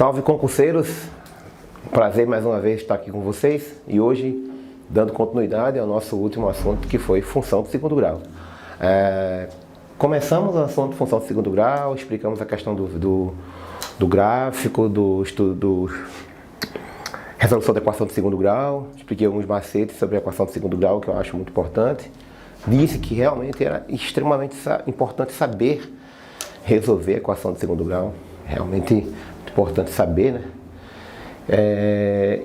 Salve concurseiros, prazer mais uma vez estar aqui com vocês e hoje dando continuidade ao nosso último assunto, que foi função de segundo grau. Começamos o assunto de função de segundo grau, explicamos a questão do gráfico, do estudo, resolução da equação de segundo grau, expliquei alguns macetes sobre a equação de segundo grau que eu acho muito importante. Disse que realmente era extremamente importante saber resolver a equação de segundo grau, realmente importante saber, né?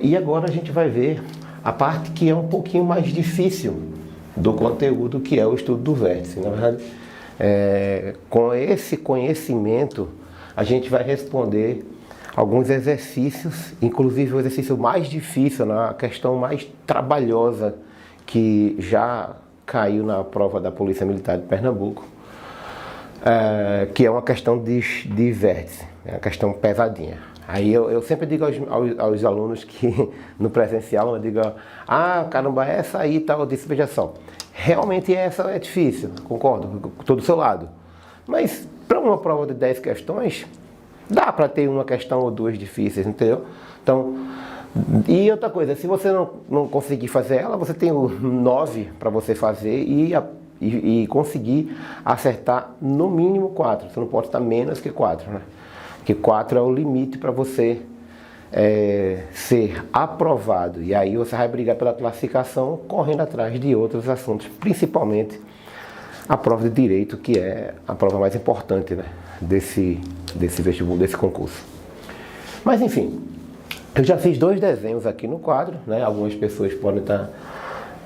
E agora a gente vai ver a parte que é um pouquinho mais difícil do conteúdo, que é o estudo do vértice. Na verdade, com esse conhecimento, a gente vai responder alguns exercícios, inclusive o exercício mais difícil, a questão mais trabalhosa que já caiu na prova da Polícia Militar de Pernambuco, que é uma questão de vértice, é uma questão pesadinha. Aí eu sempre digo aos alunos que no presencial, eu digo, caramba, essa aí tal, eu disse, veja só, realmente essa é difícil, concordo, estou do seu lado. Mas para uma prova de 10 questões, dá para ter uma questão ou duas difíceis, entendeu? Então, e outra coisa, se você não conseguir fazer ela, você tem o 9 para você fazer e conseguir acertar no mínimo 4. Você não pode estar menos que 4, né? Porque 4 é o limite para você ser aprovado. E aí você vai brigar pela classificação correndo atrás de outros assuntos, principalmente a prova de direito, que é a prova mais importante, né, desse vestibular, desse concurso. Mas enfim, eu já fiz 2 desenhos aqui no quadro, né? Algumas pessoas podem estar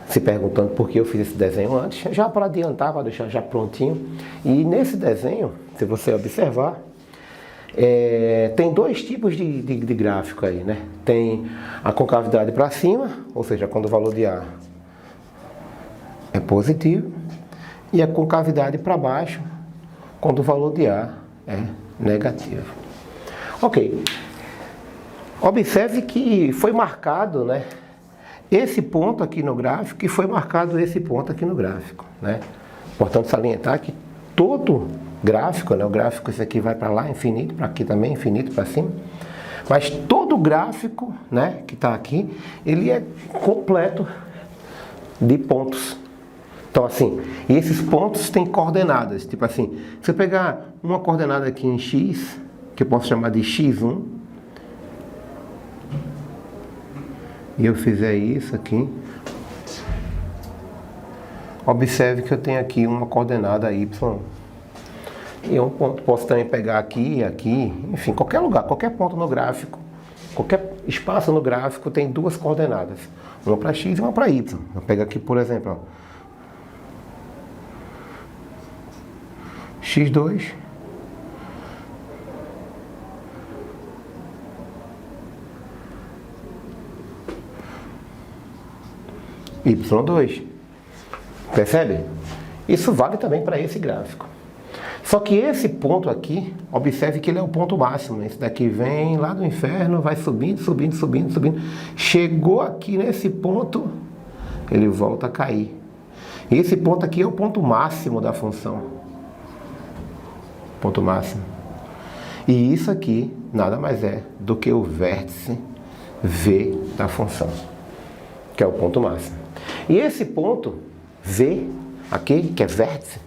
se perguntando por que eu fiz esse desenho antes, já para adiantar, para deixar já prontinho. E nesse desenho, se você observar, tem 2 tipos de gráfico aí, né? Tem a concavidade para cima, ou seja, quando o valor de A é positivo, e a concavidade para baixo, quando o valor de A é negativo. Ok. Observe que foi marcado, né, esse ponto aqui no gráfico e foi marcado esse ponto aqui no gráfico, né? Importante salientar que todo gráfico, né, o gráfico esse aqui vai para lá, infinito, para aqui também, infinito para cima. Mas todo gráfico, né, que está aqui, ele é completo de pontos. Então assim, e esses pontos têm coordenadas, tipo assim, se eu pegar uma coordenada aqui em x, que eu posso chamar de x1, e eu fizer isso aqui, observe que eu tenho aqui uma coordenada y. E um ponto, posso também pegar aqui, aqui, enfim, qualquer lugar, qualquer ponto no gráfico, qualquer espaço no gráfico tem 2 coordenadas, uma para x e uma para y. Eu pego aqui, por exemplo, x2 y2. Percebe? Isso vale também para esse gráfico. Só que esse ponto aqui, observe que ele é o ponto máximo. Esse daqui vem lá do inferno, vai subindo, subindo, subindo, subindo. Chegou aqui nesse ponto, ele volta a cair. E esse ponto aqui é o ponto máximo da função. Ponto máximo. E isso aqui nada mais é do que o vértice V da função, que é o ponto máximo. E esse ponto V aqui, que é vértice,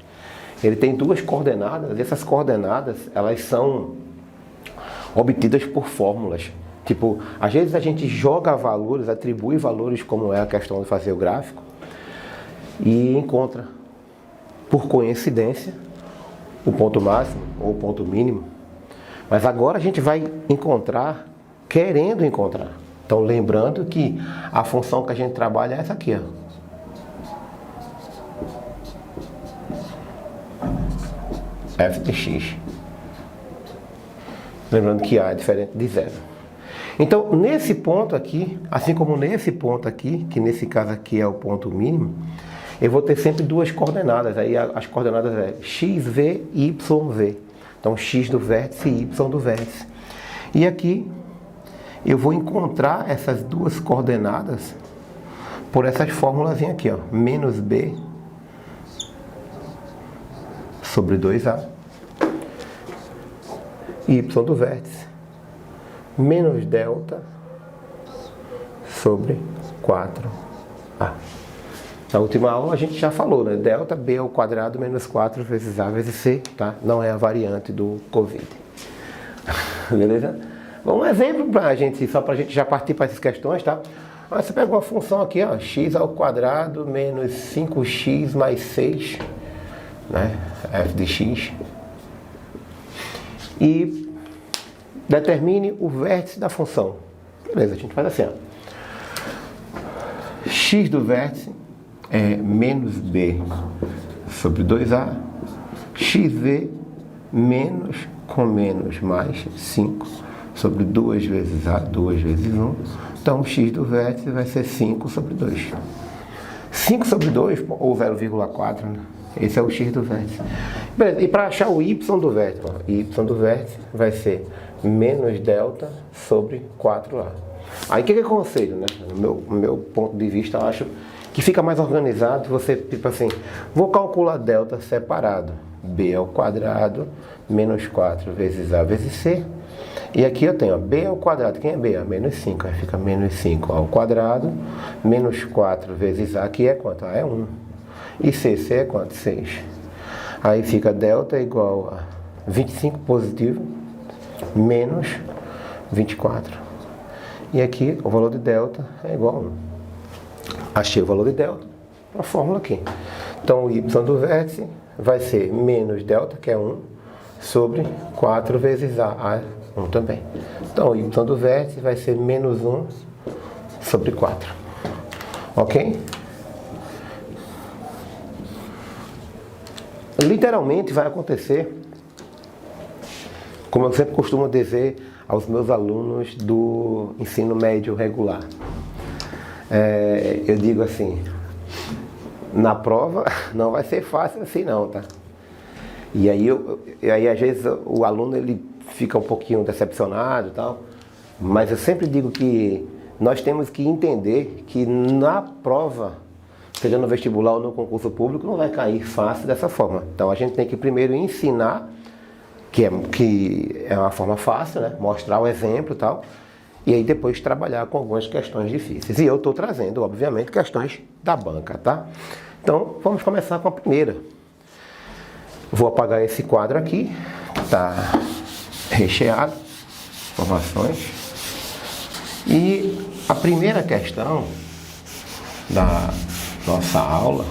ele tem 2 coordenadas, e essas coordenadas, elas são obtidas por fórmulas. Tipo, às vezes a gente joga valores, atribui valores, como é a questão de fazer o gráfico, e encontra, por coincidência, o ponto máximo ou o ponto mínimo. Mas agora a gente vai encontrar, querendo encontrar. Então, lembrando que a função que a gente trabalha é essa aqui, ó. F de x. Lembrando que A é diferente de 0. Então, nesse ponto aqui, assim como nesse ponto aqui, que nesse caso aqui é o ponto mínimo, eu vou ter sempre 2 coordenadas. Aí as coordenadas é xv e yv. Então, x do vértice e y do vértice. E aqui eu vou encontrar essas 2 coordenadas por essas fórmulas aqui, ó, menos b sobre 2a, y do vértice menos delta sobre 4A. Na última aula a gente já falou, né? Delta B ao quadrado menos 4 vezes A vezes C, tá? Não é a variante do Covid. Beleza? Bom, um exemplo pra gente, só pra gente já partir para essas questões, tá? Você pega uma função aqui, ó, x ao quadrado menos 5x mais 6, né? F de x. E determine o vértice da função. Beleza, a gente faz assim, ó. X do vértice é menos b sobre 2a, xv menos com menos mais 5 sobre 2 vezes a, 2 vezes 1. Então, o x do vértice vai ser 5 sobre 2. 5 sobre 2, ou 0,4, né? Esse é o x do vértice. Beleza, e para achar o y do vértice, ó, y do vértice vai ser menos delta sobre 4a. Aí o que eu aconselho, né? No meu ponto de vista, eu acho que fica mais organizado você, tipo assim, vou calcular delta separado. B ao quadrado menos 4 vezes A vezes C. E aqui eu tenho, ó, B ao quadrado, quem é B? Menos 5, aí fica menos 5 ao quadrado, menos 4 vezes A, que é quanto? É 1. E C é quanto? 6. Aí fica delta igual a 25 positivo, menos 24. E aqui o valor de delta é igual a 1. Achei o valor de delta, a fórmula aqui. Então o y do vértice vai ser menos delta, que é 1, sobre 4 vezes A é 1 também. Então o y do vértice vai ser menos 1 sobre 4. Ok? Literalmente vai acontecer, como eu sempre costumo dizer aos meus alunos do ensino médio regular. Eu digo assim, na prova não vai ser fácil assim não, tá? E aí às vezes o aluno ele fica um pouquinho decepcionado e tal, mas eu sempre digo que nós temos que entender que na prova, seja no vestibular ou no concurso público, não vai cair fácil dessa forma. Então a gente tem que primeiro ensinar, que é uma forma fácil, né? Mostrar o exemplo e tal, e aí depois trabalhar com algumas questões difíceis. E eu estou trazendo, obviamente, questões da banca, tá? Então vamos começar com a primeira. Vou apagar esse quadro aqui, está recheado, informações. E a primeira questão da nossa aula,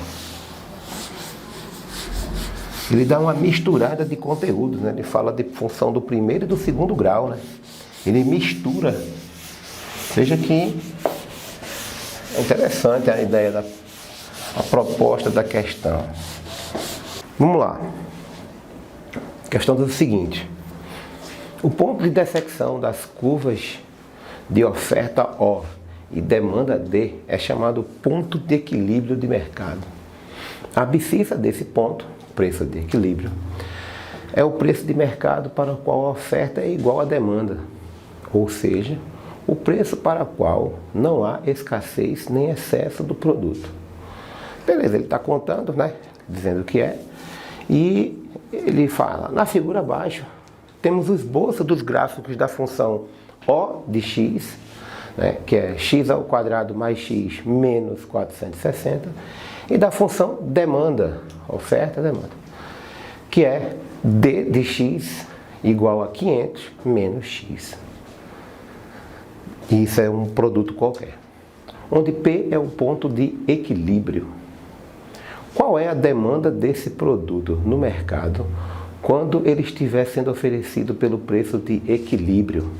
ele dá uma misturada de conteúdos, né? Ele fala de função do primeiro e do segundo grau, né? Ele mistura. Veja que é interessante a ideia a proposta da questão. Vamos lá. A questão diz o seguinte: o ponto de intersecção das curvas de oferta O e demanda D é chamado ponto de equilíbrio de mercado. A abscissa desse ponto, preço de equilíbrio, é o preço de mercado para o qual a oferta é igual à demanda, ou seja, o preço para o qual não há escassez nem excesso do produto. Beleza, ele está contando, né? Dizendo que é. E ele fala, na figura abaixo, temos o esboço dos gráficos da função O de x, né, que é x ao quadrado mais x menos 460, e da função demanda, oferta, demanda, que é d de x igual a 500 menos x. Isso é um produto qualquer, onde P é o ponto de equilíbrio. Qual é a demanda desse produto no mercado quando ele estiver sendo oferecido pelo preço de equilíbrio?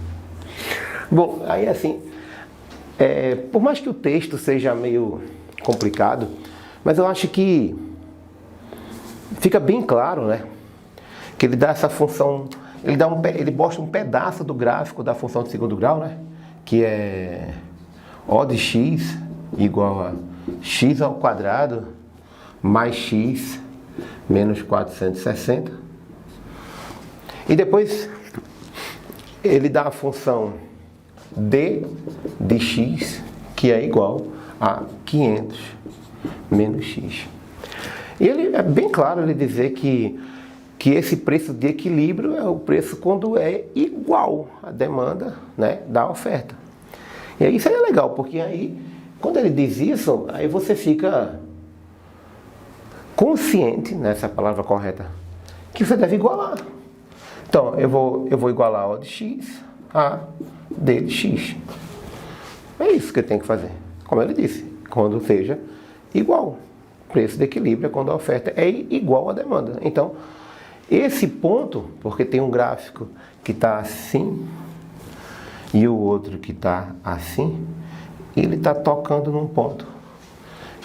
Bom, aí assim, por mais que o texto seja meio complicado, mas eu acho que fica bem claro, né? Que ele dá essa função, ele mostra um pedaço do gráfico da função de segundo grau, né? Que é O de x igual a x ao quadrado mais x menos 460. E depois ele dá a função d de x, que é igual a 500 menos x. E ele é bem claro ele dizer que que esse preço de equilíbrio é o preço quando é igual a demanda, né, da oferta. E aí isso aí é legal, porque aí, quando ele diz isso, aí você fica consciente, nessa palavra correta, que você deve igualar. Então, eu vou igualar O de X a D de X. É isso que eu tenho que fazer. Como ele disse, quando seja igual. Preço de equilíbrio é quando a oferta é igual à demanda. Então, esse ponto, porque tem um gráfico que está assim e o outro que está assim, ele está tocando num ponto.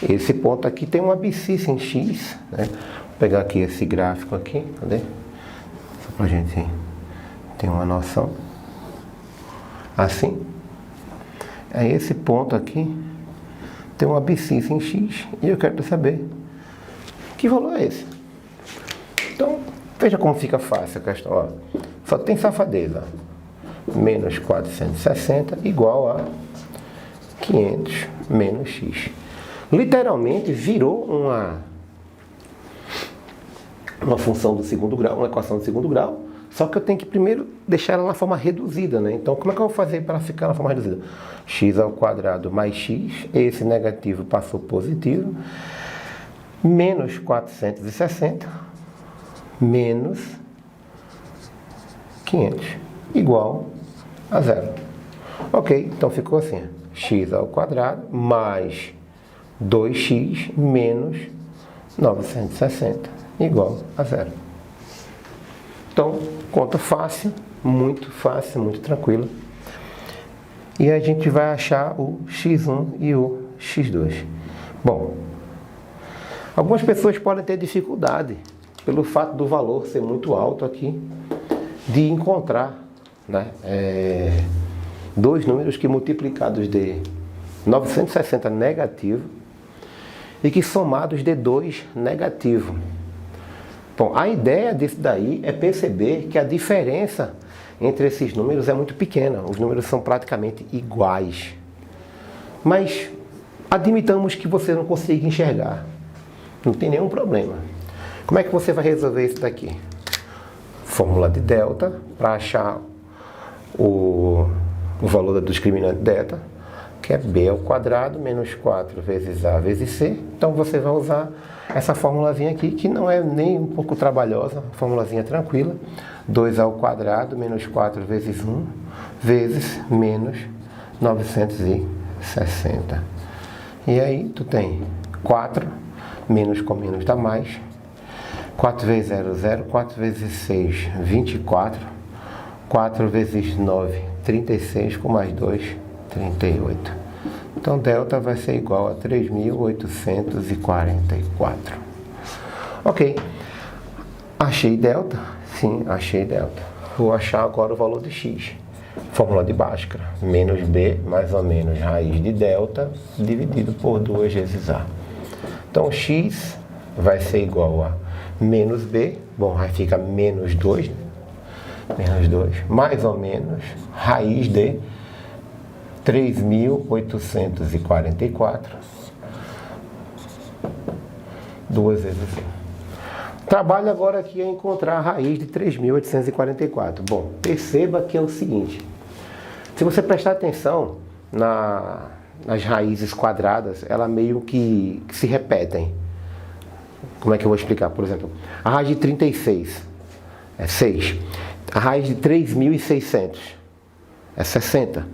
Esse ponto aqui tem uma abscissa em X, né? Vou pegar aqui esse gráfico aqui, cadê? Só pra gente ter uma noção. Assim. Aí esse ponto aqui tem uma abscissa em X e eu quero saber que valor é esse. Então, veja como fica fácil a questão. Ó. Só tem safadeza. Menos 460 igual a 500 menos X. Literalmente virou uma função do segundo grau, uma equação do segundo grau, só que eu tenho que primeiro deixar ela na forma reduzida, né? Então, como é que eu vou fazer para ficar na forma reduzida? X ao quadrado mais x, esse negativo passou positivo, menos 460, menos 500, igual a zero. Ok, então ficou assim, x ao quadrado mais 2x menos 960, igual a zero. Então, conta fácil, muito tranquila. E a gente vai achar o x1 e o x2. Bom, algumas pessoas podem ter dificuldade, pelo fato do valor ser muito alto aqui, de encontrar, né, dois números que multiplicados de 960 negativo e que somados de 2 negativo. Bom, a ideia disso daí é perceber que a diferença entre esses números é muito pequena. Os números são praticamente iguais. Mas admitamos que você não consiga enxergar. Não tem nenhum problema. Como é que você vai resolver isso daqui? Fórmula de delta para achar o valor da discriminante delta, que é b ao quadrado menos 4 vezes a vezes c. Então você vai usar essa formulazinha aqui, que não é nem um pouco trabalhosa, formulazinha tranquila. 2 ao quadrado menos 4 vezes 1 vezes menos 960. E aí tu tem 4, menos com menos dá mais. 4 vezes 0, 0. 4 vezes 6, 24. 4 vezes 9, 36, com mais 2, 38. Então, delta vai ser igual a 3.844. Ok. Achei delta? Sim, achei delta. Vou achar agora o valor de x. Fórmula de Bhaskara. Menos b, mais ou menos, raiz de delta, dividido por 2 vezes a. Então, x vai ser igual a menos b. Bom, aí fica menos 2, né? Menos 2, mais ou menos, raiz de 3.844, 2 vezes 1. Trabalho agora aqui a encontrar a raiz de 3.844. Bom, perceba que é o seguinte, se você prestar atenção nas raízes quadradas, elas meio que se repetem. Como é que eu vou explicar? Por exemplo, a raiz de 36 é 6. A raiz de 3.600 é 60.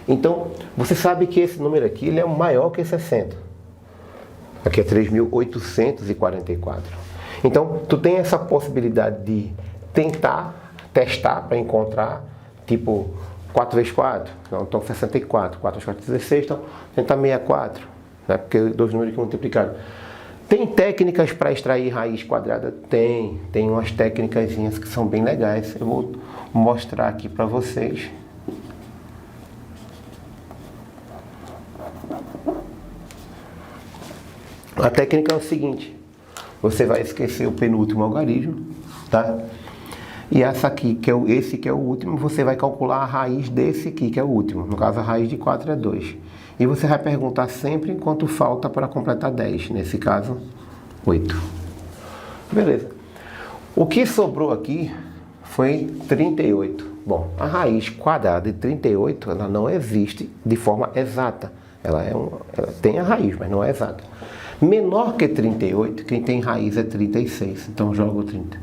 Então, você sabe que esse número aqui ele é maior que 60. Aqui é 3.844. Então, tu tem essa possibilidade de testar para encontrar, tipo, 4 vezes 4. Então, 64. 4 vezes 4, 16. Então, tentar 64. Né? Porque dois números que multiplicaram. Tem técnicas para extrair raiz quadrada? Tem umas técnicas que são bem legais. Eu vou mostrar aqui para vocês. A técnica é o seguinte: você vai esquecer o penúltimo algarismo, tá? E essa aqui, esse que é o último, você vai calcular a raiz desse aqui, que é o último. No caso, a raiz de 4 é 2. E você vai perguntar sempre quanto falta para completar 10. Nesse caso, 8. Beleza. O que sobrou aqui foi 38. Bom, a raiz quadrada de 38, ela não existe de forma exata. Ela tem a raiz, mas não é exata. Menor que 38, quem tem raiz é 36. Então jogo 30.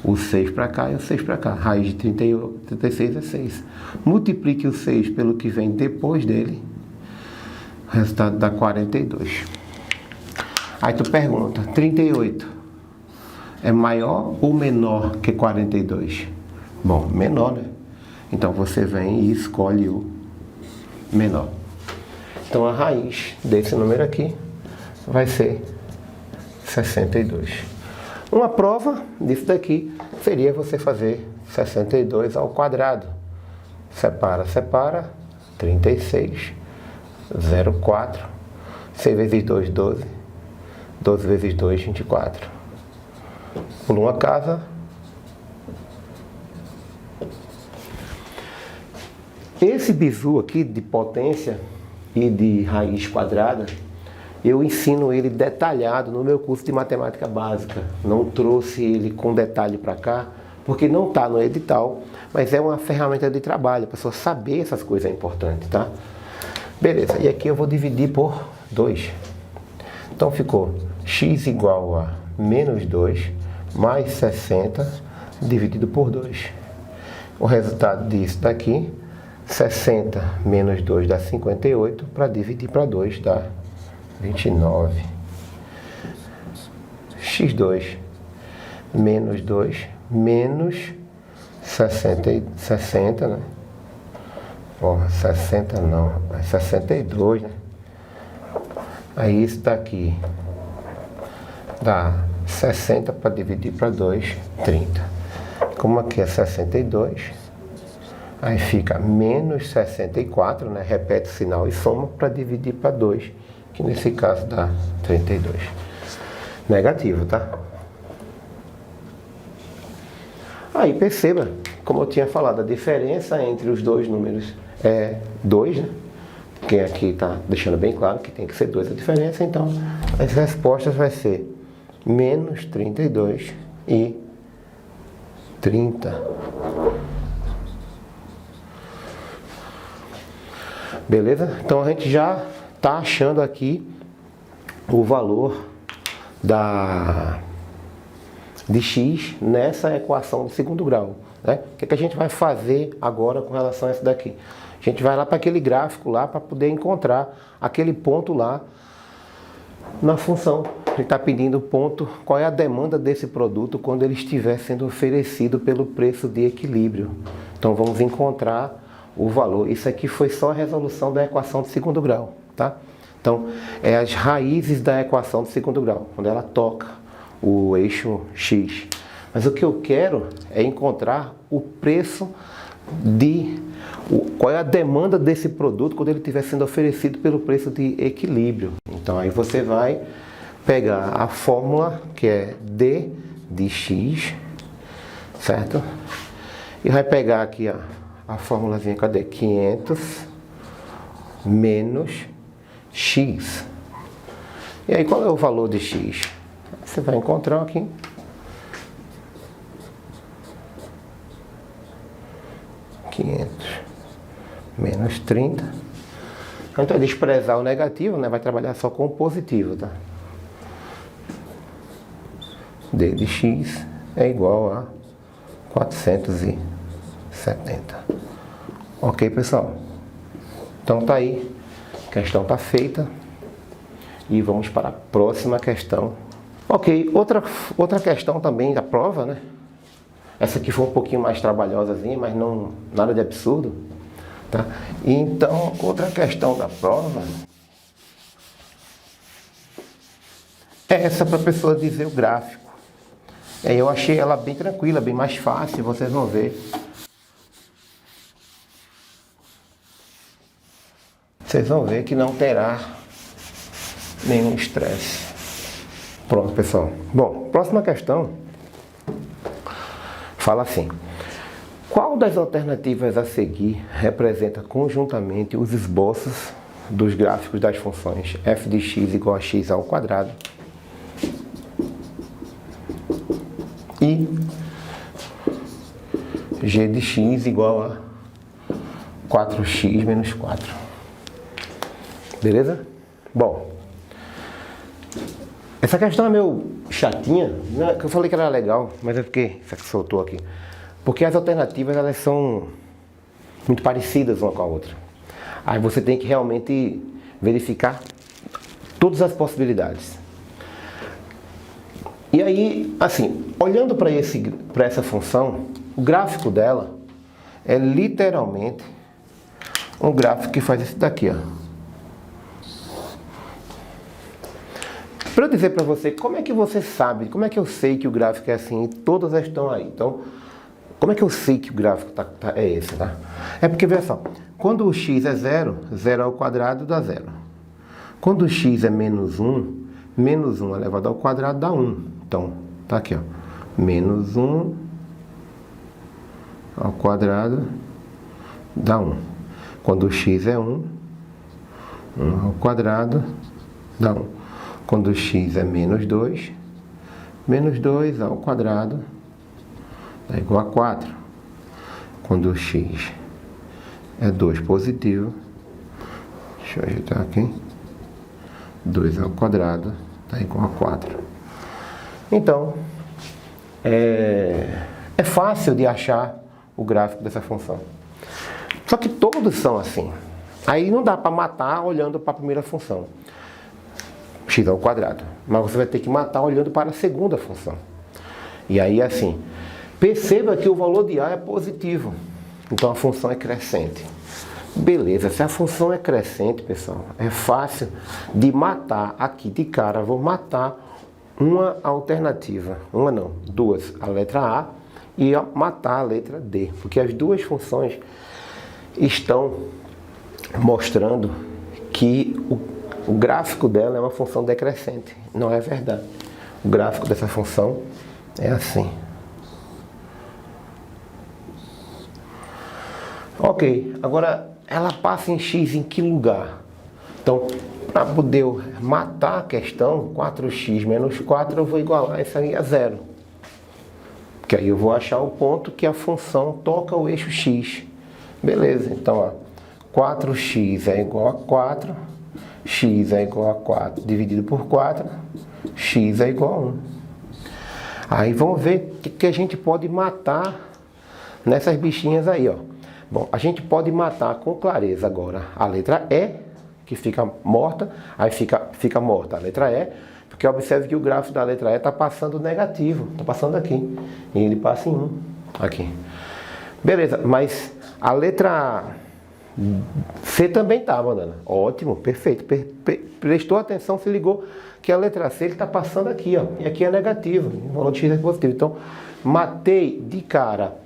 O 6 para cá e o 6 para cá. Raiz de 36 é 6. Multiplique o 6 pelo que vem depois dele. O resultado dá 42. Aí tu pergunta, 38 é maior ou menor que 42? Bom, menor, né? Então você vem e escolhe o menor. Então a raiz desse número aqui vai ser 62. Uma prova disso daqui seria você fazer 62 ao quadrado. Separa, 36, 0,4. 6 vezes 2, 12. 12 vezes 2, 24. Pula uma casa. Esse bizu aqui de potência e de raiz quadrada, eu ensino ele detalhado no meu curso de matemática básica. Não trouxe ele com detalhe para cá, porque não está no edital, mas é uma ferramenta de trabalho. A pessoa saber essas coisas é importante, tá? Beleza, e aqui eu vou dividir por 2. Então ficou x igual a menos 2 mais 60 dividido por 2. O resultado disso daqui, 60 menos 2 dá 58, para dividir para 2 dá 29. x2 menos 2 menos 60, né? Porra, 60 não, é 62, né? Aí isso daqui dá 60 para dividir para 2, 30. Como aqui é 62, aí fica menos 64, né? Repete o sinal e soma para dividir para 2, que nesse caso dá 32. Negativo, tá? Aí perceba, como eu tinha falado, a diferença entre os dois números é 2, né? Quem aqui está deixando bem claro que tem que ser 2 a diferença, então as respostas vai ser menos 32 e 30. Beleza? Então a gente já está achando aqui o valor de x nessa equação de segundo grau, né? O que a gente vai fazer agora com relação a isso daqui? A gente vai lá para aquele gráfico lá para poder encontrar aquele ponto lá na função. Ele está pedindo o ponto, qual é a demanda desse produto quando ele estiver sendo oferecido pelo preço de equilíbrio. Então vamos encontrar o valor. Isso aqui foi só a resolução da equação de segundo grau, tá? Então é as raízes da equação de segundo grau, quando ela toca o eixo x. Mas o que eu quero é encontrar o preço qual é a demanda desse produto quando ele estiver sendo oferecido pelo preço de equilíbrio. Então aí você vai pegar a fórmula que é D de x, certo? E vai pegar aqui a formulazinha, cadê? 500 menos x. E aí qual é o valor de x? Você vai encontrar aqui 500 menos 30. Então é desprezar o negativo, né? Vai trabalhar só com o positivo, tá? D de x é igual a 470. Ok, pessoal? Então tá aí. A questão tá feita. E vamos para a próxima questão. Ok, outra questão também da prova, né? Essa aqui foi um pouquinho mais trabalhosazinha, mas não nada de absurdo, tá? Então, outra questão da prova é essa para a pessoa dizer o gráfico. Eu achei ela bem tranquila, bem mais fácil, vocês vão ver. Vocês vão ver que não terá nenhum estresse. Pronto, pessoal. Bom, próxima questão fala assim: qual das alternativas a seguir representa conjuntamente os esboços dos gráficos das funções f de x igual a x ao quadrado e g de x igual a 4x menos 4. Beleza? Bom, essa questão é meio chatinha, né? Que eu falei que ela era legal, mas é porque isso aqui soltou aqui. Porque as alternativas, elas são muito parecidas uma com a outra. Aí você tem que realmente verificar todas as possibilidades. E aí, assim, olhando para essa função, o gráfico dela é literalmente um gráfico que faz isso daqui, ó. Para eu dizer para você, como é que você sabe, como é que eu sei que o gráfico é assim e todas estão aí? Então, como é que eu sei que o gráfico é esse, tá? É porque, veja só, quando o x é 0, 0 ao quadrado dá 0. Quando o x é menos 1 elevado ao quadrado dá 1. Então, tá aqui, ó. Menos 1 ao quadrado dá 1. Quando o x é 1 ao quadrado dá 1. Quando o x é menos 2 ao quadrado dá igual a 4. Quando o x é 2 positivo, deixa eu ajeitar aqui, 2 ao quadrado dá igual a 4. Então, é fácil de achar o gráfico dessa função. Só que todos são assim. Aí não dá para matar olhando para a primeira função, x ao quadrado. Mas você vai ter que matar olhando para a segunda função. E aí, assim, perceba que o valor de A é positivo. Então a função é crescente. Beleza, se a função é crescente, pessoal, é fácil de matar aqui de cara. Vou matar uma alternativa. Uma não, duas. A letra A e matar a letra D. Porque as duas funções estão mostrando que o gráfico dela é uma função decrescente. Não é verdade. O gráfico dessa função é assim. Ok, agora ela passa em x em que lugar? Então, para poder matar a questão, 4x menos 4, eu vou igualar isso aí a 0. Que aí eu vou achar o ponto que a função toca o eixo x. Beleza, então, ó, 4x é igual a 4, x é igual a 4 dividido por 4, x é igual a 1. Aí vamos ver o que a gente pode matar nessas bichinhas aí, ó. Bom, a gente pode matar com clareza agora a letra E, que fica morta, aí fica morta a letra E, porque observe que o gráfico da letra E está passando negativo, está passando aqui, e ele passa em 1, aqui. Beleza, mas a letra C também está, Madana. Ótimo, perfeito, prestou atenção, se ligou que a letra C está passando aqui, ó, e aqui é negativo, o valor de x é positivo. Então, matei de cara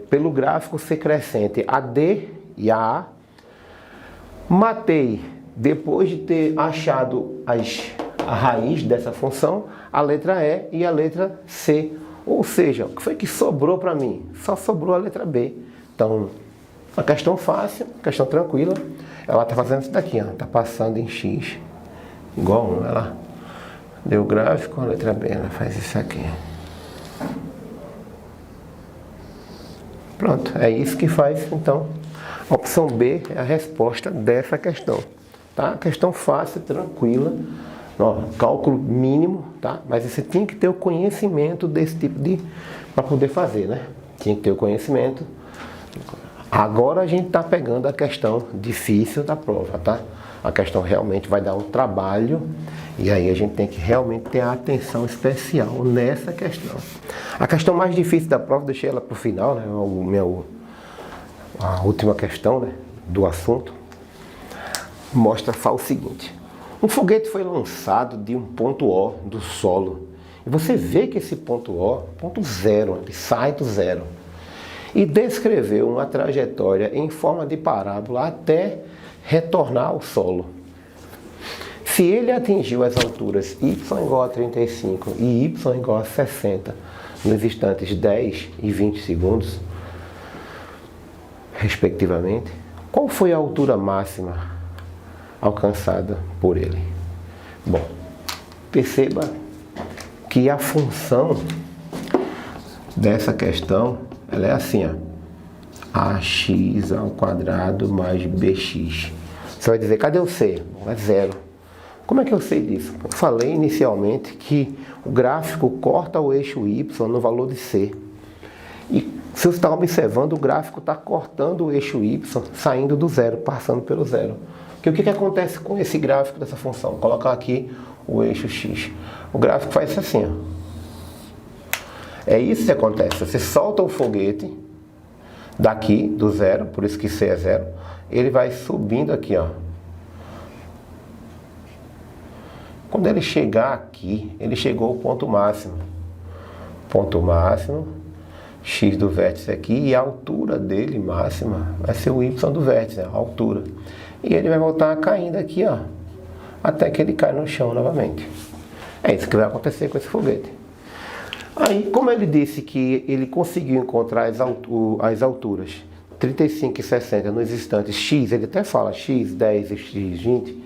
pelo gráfico ser crescente a D e a A. Matei, depois de ter achado a raiz dessa função, a letra E e a letra C. Ou seja, o que foi que sobrou para mim? Só sobrou a letra B. Então, uma questão fácil, questão tranquila. Ela está fazendo isso daqui, está passando em x igual a 1. Ela deu o gráfico, a letra B, ela faz isso aqui. Pronto, é isso que faz, então, a opção B é a resposta dessa questão, tá? Questão fácil, tranquila, ó, cálculo mínimo, tá? Mas você tinha que ter o conhecimento desse tipo para poder fazer, né? Tinha que ter o conhecimento. Agora a gente está pegando a questão difícil da prova, tá? A questão realmente vai dar um trabalho e aí a gente tem que realmente ter a atenção especial nessa questão. A questão mais difícil da prova, deixei ela para o final, né? A última questão, né, do assunto, mostra o seguinte. Um foguete foi lançado de um ponto O do solo. E você vê que esse ponto O, ponto zero, ele sai do zero. E descreveu uma trajetória em forma de parábola até retornar ao solo. Se ele atingiu as alturas y igual a 35 e y igual a 60 nos instantes 10 e 20 segundos, respectivamente, qual foi a altura máxima alcançada por ele? Bom, perceba que a função dessa questão ela é assim, ó. AX ao quadrado mais BX. Você vai dizer, cadê o C? É zero. Como é que eu sei disso? Eu falei inicialmente que o gráfico corta o eixo Y no valor de C. E se você está observando, o gráfico está cortando o eixo Y, saindo do zero, passando pelo zero. Porque o que acontece com esse gráfico dessa função? Vou colocar aqui o eixo X. O gráfico faz assim, ó. É isso que acontece. Você solta o foguete daqui, do zero, por isso que C é zero. Ele vai subindo aqui, ó. Quando ele chegar aqui, ele chegou ao ponto máximo. Ponto máximo. X do vértice aqui, e a altura dele máxima vai ser o Y do vértice, a altura. E ele vai voltar caindo aqui, ó, até que ele cai no chão novamente. É isso que vai acontecer com esse foguete. Aí, como ele disse que ele conseguiu encontrar as alturas 35 e 60 nos instantes X, ele até fala X, 10 e X, 20.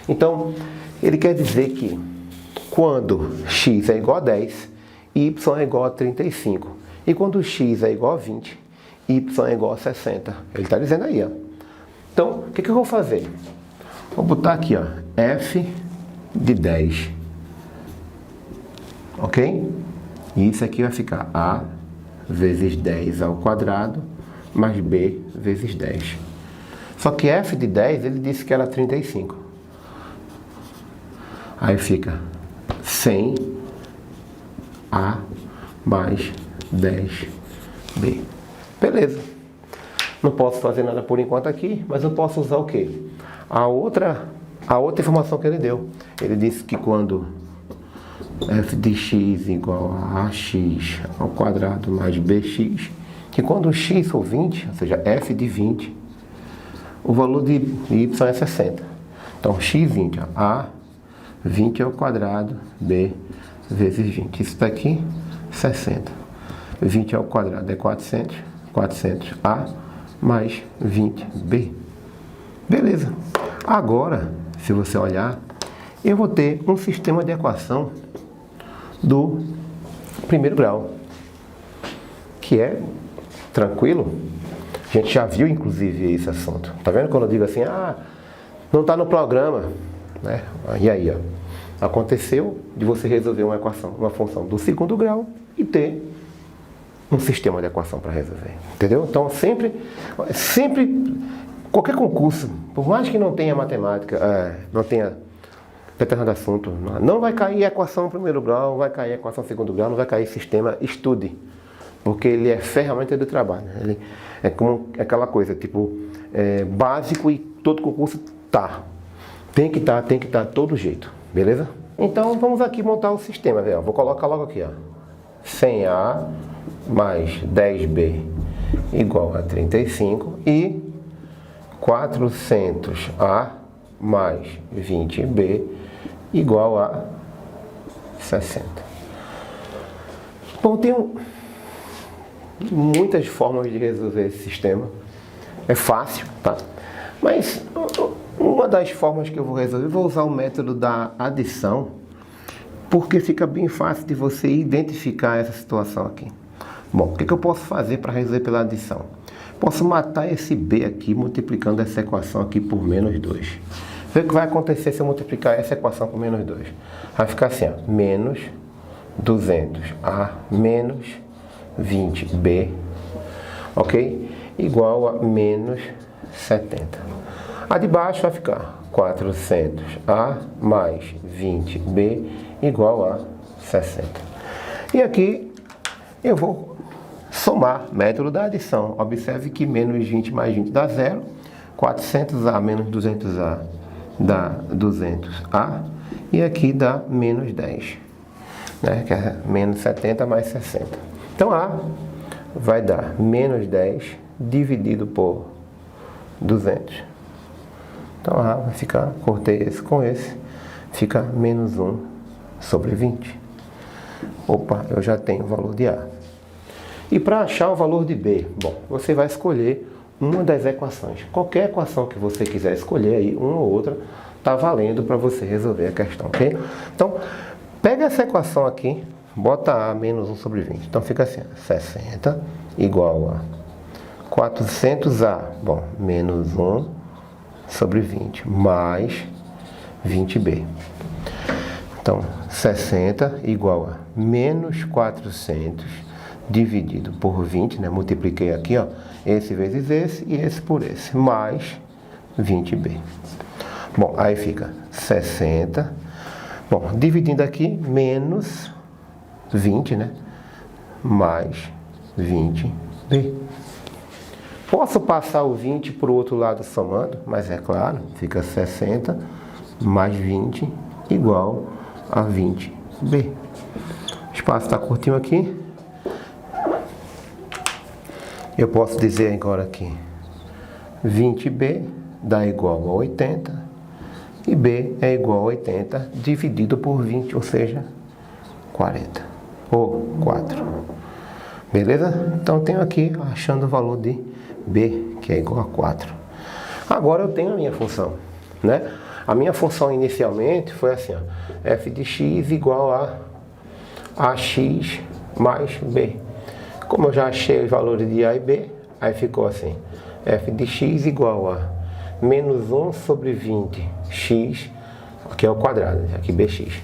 Então, ele quer dizer que quando X é igual a 10, Y é igual a 35. E quando x é igual a 20, y é igual a 60. Ele está dizendo aí, ó. Então, o que eu vou fazer? Vou botar aqui, ó, f de 10. Ok? E isso aqui vai ficar a vezes 10 ao quadrado, mais b vezes 10. Só que f de 10, ele disse que era 35. Aí fica 100a mais 10b. Beleza. Não posso fazer nada por enquanto aqui, mas eu posso usar o quê? A outra informação que ele deu. Ele disse que quando f de x igual a ax ao quadrado mais bx, que quando x for 20, ou seja, f de 20, o valor de y é 60. Então, x20, a 20 ao quadrado, b vezes 20. Isso daqui, 60. 20 ao quadrado é 400, 400a mais 20b. Beleza. Agora, se você olhar, eu vou ter um sistema de equação do primeiro grau, que é tranquilo. A gente já viu, inclusive, esse assunto. Tá vendo quando eu digo assim, não está no programa, né? E aí, ó, aconteceu de você resolver uma equação, uma função do segundo grau e ter um sistema de equação para resolver, entendeu? Então, sempre, qualquer concurso, por mais que não tenha matemática, não tenha determinado assunto, não vai cair equação primeiro grau, não vai cair equação segundo grau, não vai cair sistema, estude, porque ele é ferramenta de trabalho. Ele é como aquela coisa, tipo, básico e todo concurso tem que estar todo jeito, beleza? Então, vamos aqui montar o sistema, velho. Vou colocar logo aqui, ó, 100a mais 10b igual a 35 e 400a mais 20b igual a 60. Bom, tem muitas formas de resolver esse sistema. É fácil, tá? Mas uma das formas que eu vou resolver, vou usar o método da adição, porque fica bem fácil de você identificar essa situação aqui. Bom, o que eu posso fazer para resolver pela adição? Posso matar esse b aqui multiplicando essa equação aqui por menos 2. Vê o que vai acontecer se eu multiplicar essa equação por menos 2. Vai ficar assim, ó, menos 200a menos 20b, ok? Igual a menos 70. A de baixo vai ficar 400a mais 20b igual a 60. E aqui eu vou somar método da adição. Observe que menos 20 mais 20 dá 0. 400a menos 200a dá 200a. E aqui dá menos 10. Né? Que é menos 70 mais 60. Então A vai dar menos 10 dividido por 200. Então A vai ficar, cortei esse com esse, fica menos 1 sobre 20. Opa, eu já tenho o valor de A. E para achar o valor de B, bom, você vai escolher uma das equações. Qualquer equação que você quiser escolher aí, uma ou outra, está valendo para você resolver a questão, ok? Então, pega essa equação aqui, bota A menos 1 sobre 20. Então fica assim, 60 igual a 400A, bom, menos 1 sobre 20, mais 20B. Então, 60 igual a menos 400 dividido por 20, né? Multipliquei aqui, ó, esse vezes esse e esse por esse, mais 20B. Bom, aí fica 60. Bom, dividindo aqui, menos 20, né? Mais 20B. Posso passar o 20 para o outro lado somando, mas é claro, fica 60 mais 20 igual a 20B. O espaço está curtinho aqui. Eu posso dizer agora que 20B dá igual a 80 e B é igual a 80 dividido por 20, ou seja, 40 ou 4. Beleza? Então tenho aqui achando o valor de B, que é igual a 4. Agora eu tenho a minha função, né? A minha função inicialmente foi assim, ó, f de x igual a ax mais b. Como eu já achei os valores de a e b, aí ficou assim, f de x igual a menos 1 sobre 20x, aqui é o quadrado, aqui bx.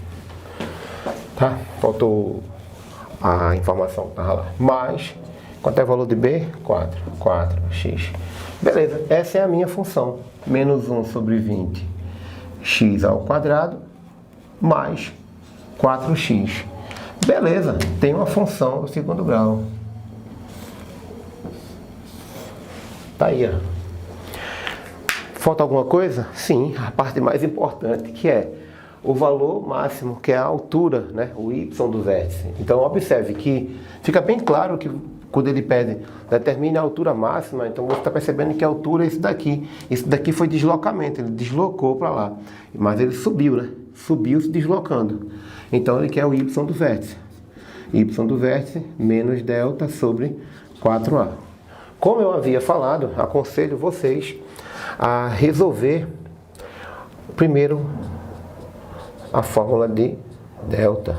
Tá? Faltou a informação que estava lá. Mais, quanto é o valor de b? 4. 4x. Beleza, essa é a minha função. Menos 1 sobre 20x ao quadrado, mais 4x. Beleza, tem uma função do segundo grau. Tá aí, ó. Falta alguma coisa? Sim, a parte mais importante, que é o valor máximo, que é a altura, né? O y do vértice. Então observe que fica bem claro que quando ele pede determine a altura máxima, então você está percebendo que a altura é isso daqui. Isso daqui foi deslocamento, ele deslocou para lá. Mas ele subiu, né? Subiu se deslocando. Então ele quer o y do vértice. Y do vértice menos delta sobre 4A. Como eu havia falado, aconselho vocês a resolver primeiro a fórmula de delta.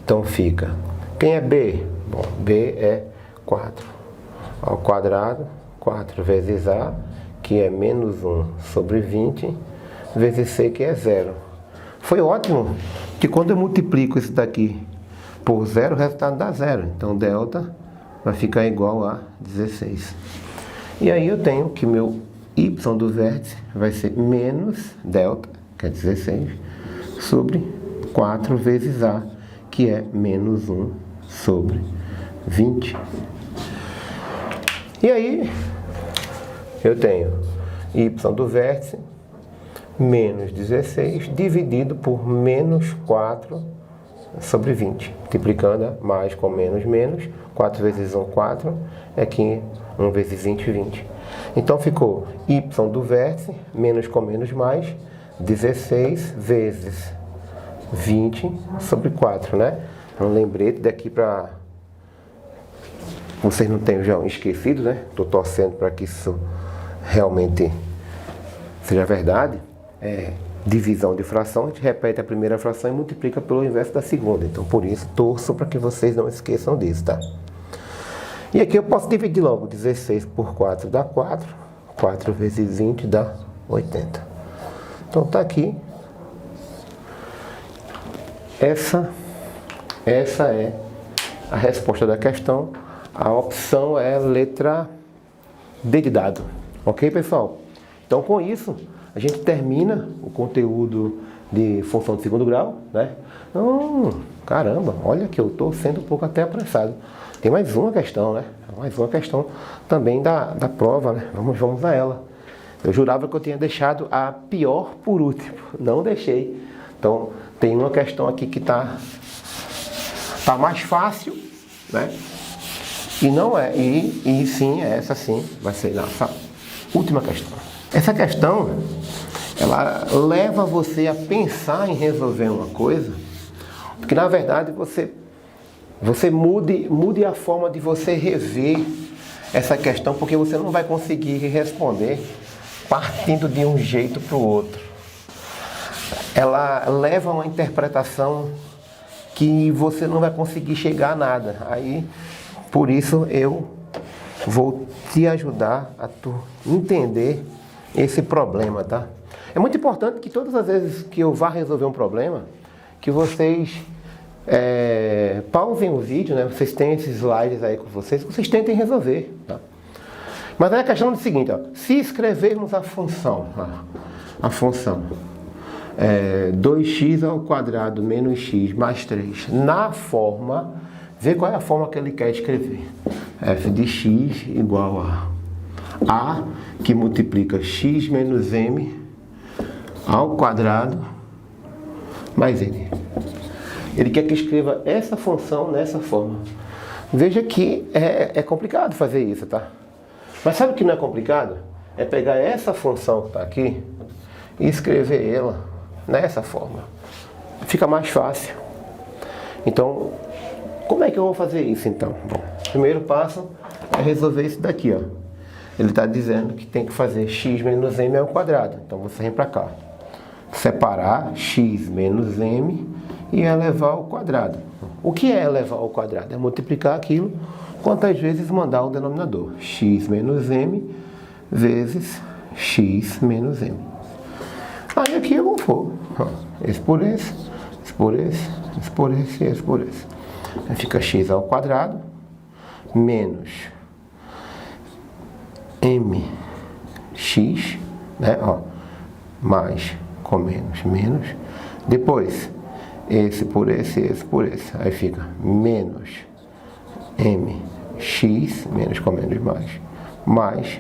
Então fica, quem é B? Bom, B é 4 ao quadrado, 4 vezes A, que é menos 1 sobre 20, vezes C, que é 0. Foi ótimo que quando eu multiplico isso daqui por 0, o resultado dá 0. Então delta vai ficar igual a 16. E aí eu tenho que meu y do vértice vai ser menos delta, que é 16, sobre 4 vezes A, que é menos 1 sobre 20. E aí eu tenho y do vértice menos 16 dividido por menos 4 sobre 20. Multiplicando mais com menos, menos. 4 vezes 1, 4. Aqui 1 vezes 20, 20. Então ficou y do vértice, menos com menos mais, 16 vezes 20 sobre 4, né? Um lembrete daqui para vocês não tenham já esquecido, né? Estou torcendo para que isso realmente seja verdade. Divisão de fração, a gente repete a primeira fração e multiplica pelo inverso da segunda. Então, por isso, torço para que vocês não esqueçam disso, tá? E aqui eu posso dividir logo. 16 por 4 dá 4. 4 vezes 20 dá 80. Então, tá aqui. Essa é a resposta da questão. A opção é a letra D de dado. Ok, pessoal? Então, com isso, a gente termina o conteúdo de função de segundo grau, né? Caramba, olha que eu estou sendo um pouco até apressado. Tem mais uma questão, né? Mais uma questão também da prova, né? Vamos a ela. Eu jurava que eu tinha deixado a pior por último. Não deixei. Então, tem uma questão aqui que tá mais fácil, né? E não é. E sim, essa sim vai ser nossa última questão. Essa questão, ela leva você a pensar em resolver uma coisa, porque na verdade você mude a forma de você rever essa questão, porque você não vai conseguir responder partindo de um jeito para o outro. Ela leva a uma interpretação que você não vai conseguir chegar a nada. Aí, por isso, eu vou te ajudar a tu entender esse problema, tá? É muito importante que todas as vezes que eu vá resolver um problema, que vocês pausem o vídeo, né? Vocês têm esses slides aí com vocês tentem resolver, tá? Mas aí a questão é o seguinte, ó, se escrevermos a função, a função 2x ao quadrado menos x mais 3 na forma, vê qual é a forma que ele quer escrever. F de x igual a que multiplica x menos m ao quadrado mais n. Ele quer que escreva essa função nessa forma. Veja que é complicado fazer isso, tá? Mas sabe o que não é complicado? É pegar essa função que está aqui e escrever ela nessa forma. Fica mais fácil. Então, como é que eu vou fazer isso então? Bom, o primeiro passo é resolver isso daqui, ó. Ele está dizendo que tem que fazer x menos m ao quadrado. Então você vem para cá. Separar x menos m e elevar ao quadrado. O que é elevar ao quadrado? É multiplicar aquilo quantas vezes mandar o denominador. X menos m vezes x menos m. Aí aqui eu vou esse por esse, esse por esse, esse por esse e esse por esse. Aí fica x ao quadrado menos mx, né? Ó, mais com menos, menos. Depois, esse por esse, esse por esse. Aí fica menos mx, menos com menos mais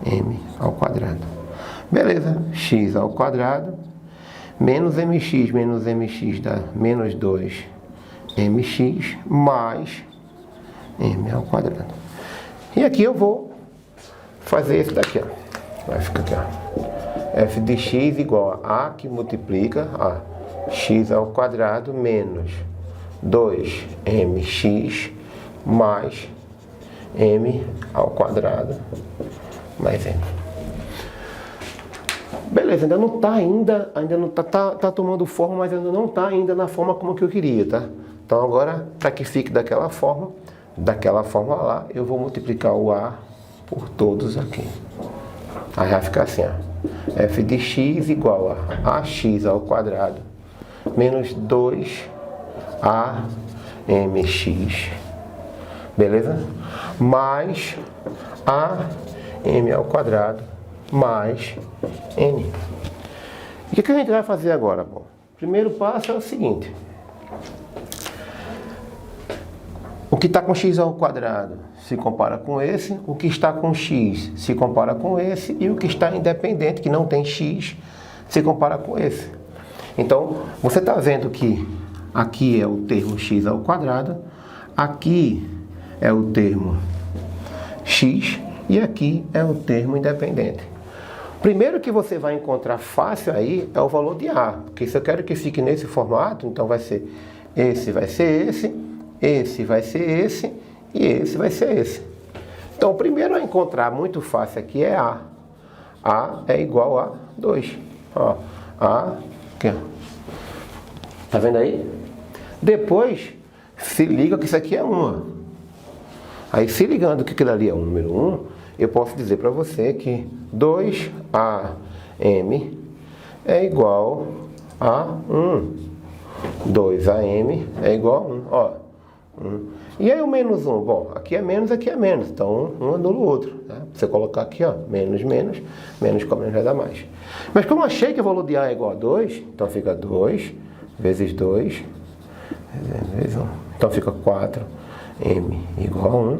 m ao quadrado. Beleza, x ao quadrado, menos mx dá menos 2mx, mais m ao quadrado. E aqui eu vou fazer esse daqui, ó. Vai ficar aqui, ó. F de x igual a que multiplica x ao quadrado menos 2mx mais m ao quadrado mais n. Beleza, ainda não tá tomando forma, mas ainda não tá ainda na forma como que eu queria, tá? Então agora, para que fique daquela forma lá, eu vou multiplicar o a por todos aqui. Aí vai ficar assim, ó. F de x igual a ax ao quadrado menos 2amx, beleza? Mais am ao quadrado mais n. E o que a gente vai fazer agora? Bom, o primeiro passo é o seguinte. O que está com x ao quadrado se compara com esse, o que está com x se compara com esse, e o que está independente, que não tem x, se compara com esse. Então, você está vendo que aqui é o termo x ao quadrado, aqui é o termo x e aqui é o termo independente. Primeiro que você vai encontrar fácil aí é o valor de a, porque se eu quero que fique nesse formato, então vai ser esse vai ser esse, esse vai ser esse e esse vai ser esse. Então, o primeiro a encontrar muito fácil aqui é a. A é igual a 2. Ó, a, aqui, ó. Tá vendo aí? Depois, se liga que isso aqui é 1. Aí, se ligando que aquilo ali é o número 1, eu posso dizer para você que 2am é igual a 1. 2am é igual a 1. Ó, 1. E aí o menos 1? Bom, aqui é menos, então um anula o outro. Né? Você colocar aqui, ó, menos com menos vai dar mais. Mas como eu achei que o valor de A é igual a 2, então fica 2 vezes 2 vezes 1. Então fica 4, m igual a 1,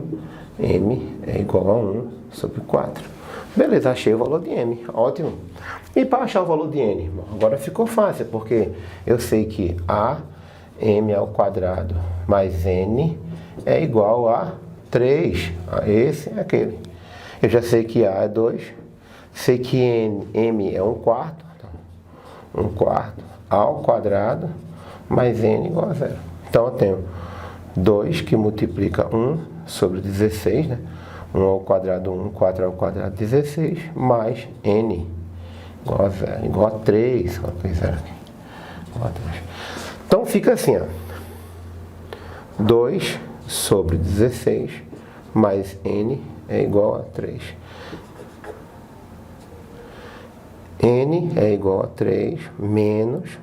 m é igual a 1 sobre 4. Beleza, achei o valor de m, ótimo. E para achar o valor de n? Bom, agora ficou fácil, porque eu sei que a m ao quadrado mais n é igual a 3. Esse é aquele. Eu já sei que a é 2. Sei que m é 1/4. Então, 1/4 ao quadrado mais n igual a 0. Então eu tenho 2 que multiplica 1 sobre 16, né? 1 ao quadrado 1, 4 ao quadrado 16, mais n igual a 0, igual a 3. Coloquei 0 aqui. Igual a 3. Então fica assim, ó. 2 sobre 16 mais n é igual a 3. N é igual a 3 menos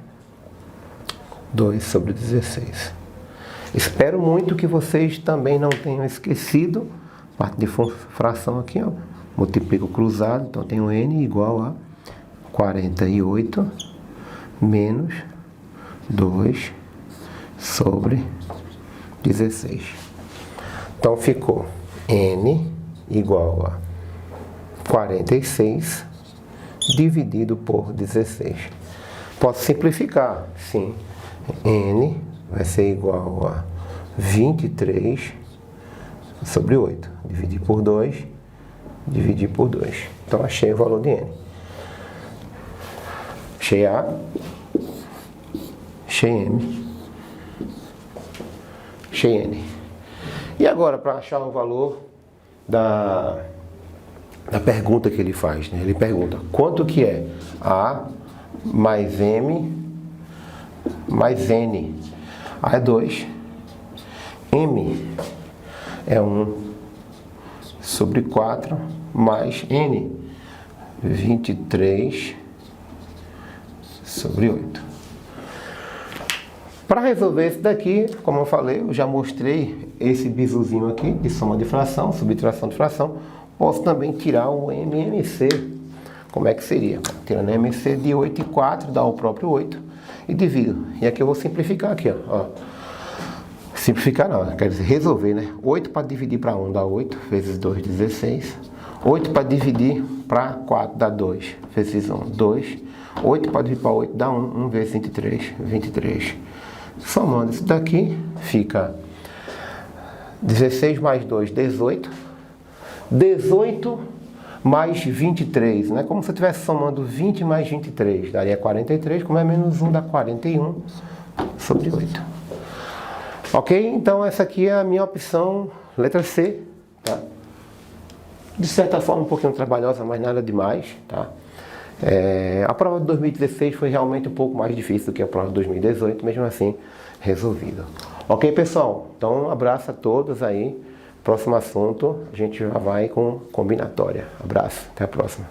2 sobre 16. Espero muito que vocês também não tenham esquecido. Parte de fração aqui, ó. Multiplico cruzado, então tenho n igual a 48 menos 2 sobre 16. Então ficou n igual a 46 dividido por 16. Posso simplificar, sim. N vai ser igual a 23 sobre 8. Dividir por 2, dividir por 2. Então achei o valor de n. Achei A, achei M, achei n. E agora, para achar o valor da pergunta que ele faz, né? Ele pergunta quanto que é A mais M mais N. A é 2, M é 1 sobre 4 mais N, 23 sobre 8. Para resolver esse daqui, como eu falei, eu já mostrei esse bizuzinho aqui de soma de fração, subtração de fração. Posso também tirar o MMC. Como é que seria? Tirando MC de 8 e 4, dá o próprio 8 e divido. E aqui eu vou simplificar aqui, ó. Simplificar não, quer dizer resolver, né? 8 para dividir para 1 dá 8, vezes 2, 16. 8 para dividir para 4 dá 2, vezes 1, 2. 8 para dividir para 8 dá 1, 1 vezes 23, 23. Somando isso daqui, fica 16 mais 2, 18. 18 mais 23, né? Como se eu estivesse somando 20 mais 23, daria 43, como é menos 1 dá 41 sobre 8. Ok? Então essa aqui é a minha opção, letra C, tá? De certa forma um pouquinho trabalhosa, mas nada demais, tá? A prova de 2016 foi realmente um pouco mais difícil do que a prova de 2018, mesmo assim resolvido. Ok, pessoal? Então um abraço a todos aí. Próximo assunto, a gente já vai com combinatória. Abraço, até a próxima.